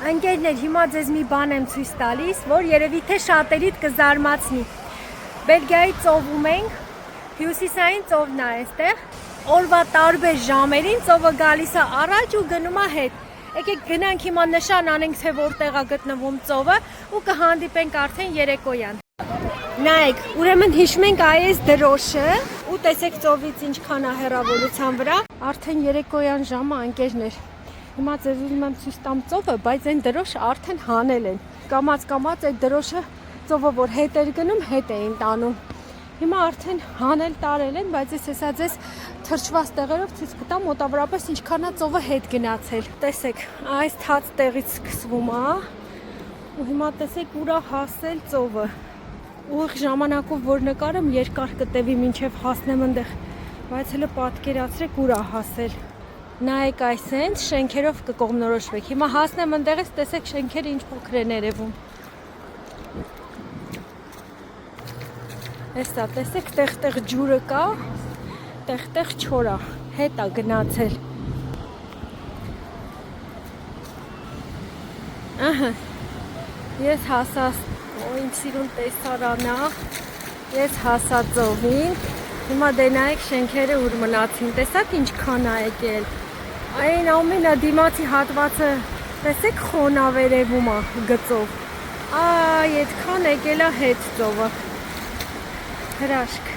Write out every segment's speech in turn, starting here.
Ընկերներ, հիմա ձեզ մի բան եմ ցույց տալիս, որ երևի թե շատերիդ կզարմացնի։ Բելգիայի ծովում ենք, հյուսիսային ծովն է այստեղ։ Օրվա տարբեր ժամերին ծովը գալիս է առաջ ու գնում է հետ։ Եկեք գնանք հիմա նշան անենք, թե որտեղ է գտնվում ծովը ու կհանդիպենք արդեն երեկոյան։ Նայեք, ուրեմն հիշում ենք այս դրոշը ու տեսեք ծովից ինչքան է հեռավորության վրա։ Արդեն երեկոյան ժամը, ընկերներ։ Հիմա ձեզ ուզում եմ ցույց տամ ծովը, բայց այն դրոշը արդեն հանել են։ Կամաց այդ դրոշը ծովը որ հետ էր գնում, հետ էին տանում։ Հիմա արդեն հանել տարել են, բայց ես հեսա ձեզ թրջված տեղերով ցույց կտամ մոտավորապես ինչքան է ծովը հետ գնացել։ Տեսեք, այս թաց տեղից սկսվում է ու հիմա տեսեք ուր է հասել ծովը։ Ուղիղ ժամանակով որ նկարեմ երկար կտևի մինչև հասնեմ այնտեղ, բայց հələ պատկերացրեք ուր է հասել։ Նայեք այսենց շենքերով կկողմնորոշվեք։ Հիմա հասնեմ այնտեղից, տեսեք շենքերը ինչ փոքր են երևում։ Էստա տեսեք, տեղ-տեղ ջուրը կա, տեղ-տեղ չոր է, հետ է գնացել։ Ահա։ Ես հասա, իմ սիրուն տեսարանա, ես հասա ծովին։ Հիմա դե նայեք շենքերը ուր մնացին, տեսաք ինչքան է եկել։ Այն ամենադիմացի հատվածը, տեսեք խոնա վերևում է գծով։ Այ այդքան եկել է հետ ծովը։ Հրաշք։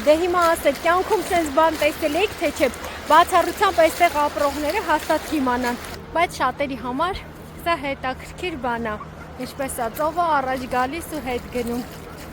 Դե հիմա ասեք, կյանքում sense բան տեսել եք, թե չէ, բացառությամբ այստեղ ապրողները հաստատ կիմանան, բայց շատերի համար սա հետաքրքիր բան է։ Ինչպես է ծովը առաջ գալիս ու հետ գնում։